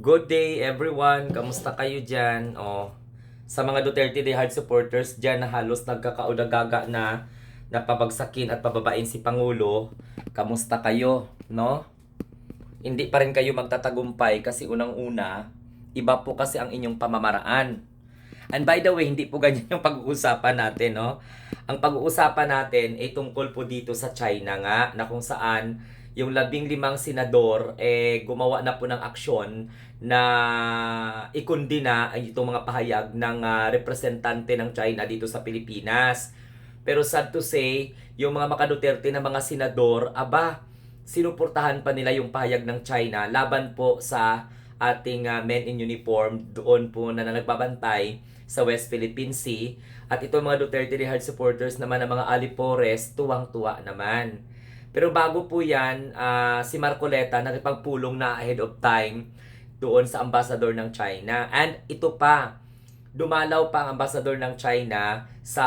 Good day everyone! Kamusta kayo dyan? Sa mga Duterte Day Hard supporters dyan na halos nagkakaudagaga na napabagsakin at pababain si Pangulo, kamusta kayo? No? Hindi pa rin kayo magtatagumpay kasi unang-una, iba po kasi ang inyong pamamaraan. And by the way, hindi po ganyan yung pag-uusapan natin, no? Ang pag-uusapan natin ay tungkol po dito sa China nga, na kung saan yung 15 senador gumawa na po ng aksyon na ikundina ay itong mga pahayag ng representante ng China dito sa Pilipinas. Pero sad to say, yung mga makaduterte na mga senador, sinuportahan pa nila yung pahayag ng China laban po sa ating men in uniform doon po na nagbabantay sa West Philippine Sea. At itong mga Duterte Hard supporters naman ng mga Alipores, tuwang-tuwa naman. Pero bago po yan, si Marcoleta nagpagpulong na ahead of time doon sa ambassador ng China. And ito pa, dumalaw pa ang ambassador ng China sa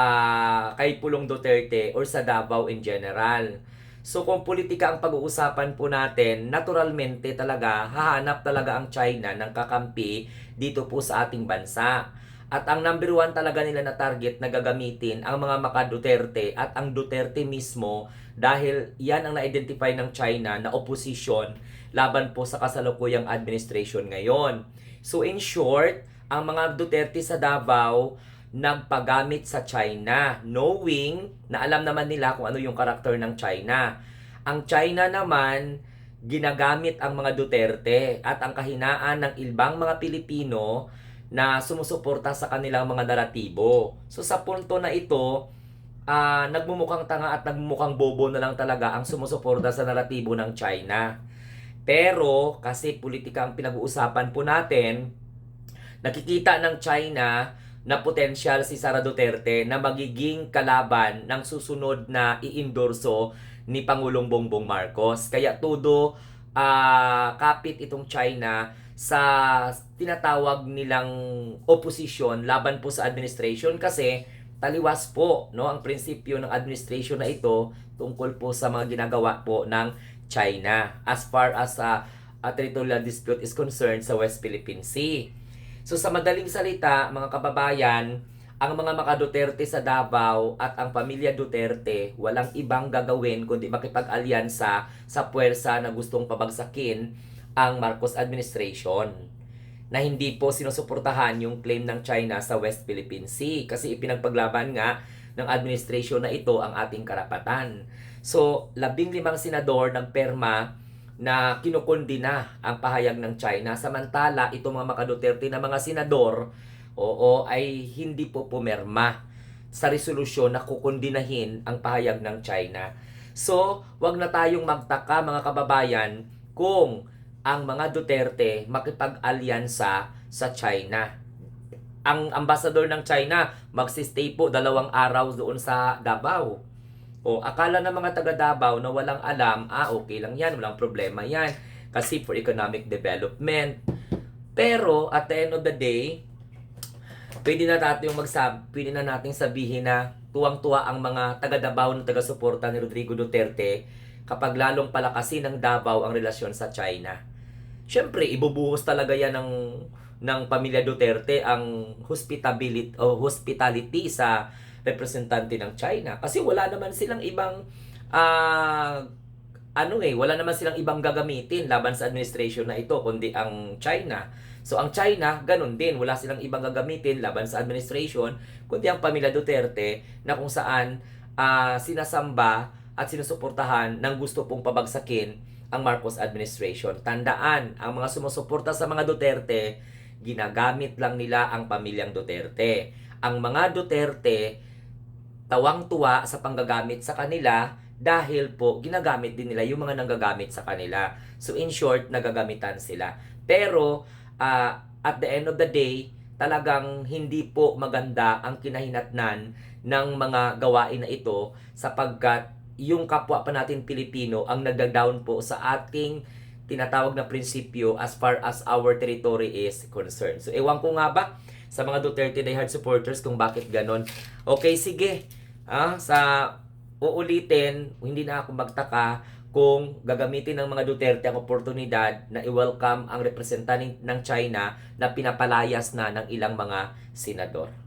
kay Pulong Duterte or sa Davao in general. So kung politika ang pag-uusapan po natin, naturalmente talaga, hahanap talaga ang China ng kakampi dito po sa ating bansa. At ang number one talaga nila na target na gagamitin ang mga maka-Duterte at ang Duterte mismo dahil yan ang na-identify ng China na opposition laban po sa kasalukuyang administration ngayon. So in short, ang mga Duterte sa Davao nagpagamit sa China, knowing na alam naman nila kung ano yung karakter ng China. Ang China naman, ginagamit ang mga Duterte at ang kahinaan ng ibang mga Pilipino na sumusuporta sa kanilang mga naratibo. So sa punto na ito, nagmumukhang tanga at nagmumukhang bobo na lang talaga ang sumusuporta sa naratibo ng China. Pero kasi politika ang pinag-uusapan po natin, nakikita ng China na potensyal si Sara Duterte na magiging kalaban ng susunod na iindorso ni Pangulong Bongbong Marcos. Kaya todo kapit itong China sa tinatawag nilang opposition laban po sa administration kasi taliwas po no ang prinsipyo ng administration na ito tungkol po sa mga ginagawa po ng China as far as territorial dispute is concerned sa West Philippine Sea. So sa madaling salita, mga kababayan, ang mga maka-Duterte sa Davao at ang pamilya Duterte walang ibang gagawin kundi makipag-alyansa sa puwersa na gustong pabagsakin ang Marcos administration na hindi po sinusuportahan yung claim ng China sa West Philippine Sea kasi ipinagpaglaban nga ng administration na ito ang ating karapatan. So, 15 senador ng perma na kinukondina ang pahayag ng China samantala itong mga maka-Duterte na mga senador ay hindi po pumerma sa resolusyon na kukondinahin ang pahayag ng China. So, wag na tayong magtaka mga kababayan kung ang mga Duterte makipag-alyansa sa China. Ang ambassador ng China magsistay po 2 araw doon sa Davao. Akala ng mga taga Davao na walang alam, okay lang yan, walang problema yan. Kasi for economic development. Pero at the end of the day, pwede na nating sabihin na tuwang-tuwa ang mga taga Davao na taga-suporta ni Rodrigo Duterte kapag lalong palakasin ng Davao ang relasyon sa China. Siyempre, ibubuhos talaga yan ng pamilya Duterte ang hospitality sa representante ng China. Kasi wala naman silang ibang wala naman silang ibang gagamitin laban sa administration na ito kundi ang China. So ang China, ganun din, wala silang ibang gagamitin laban sa administration kundi ang pamilya Duterte na kung saan sinasamba at sinusuportahan ng gusto pong pabagsakin ang Marcos administration. Tandaan, ang mga sumusuporta sa mga Duterte, ginagamit lang nila ang pamilyang Duterte. Ang mga Duterte, tawang-tuwa sa panggagamit sa kanila dahil po ginagamit din nila yung mga nanggagamit sa kanila. So in short, nagagamitan sila. Pero at the end of the day, talagang hindi po maganda ang kinahinatnan ng mga gawain na ito sapagkat yung kapwa pa natin Pilipino ang nagda-down po sa ating tinatawag na prinsipyo as far as our territory is concerned. So, ewan ko nga ba sa mga Duterte diehard supporters kung bakit ganon. Okay, sige. Uulitin, hindi na ako magtaka kung gagamitin ng mga Duterte ang oportunidad na i-welcome ang representante ng China na pinapalayas na ng ilang mga senador.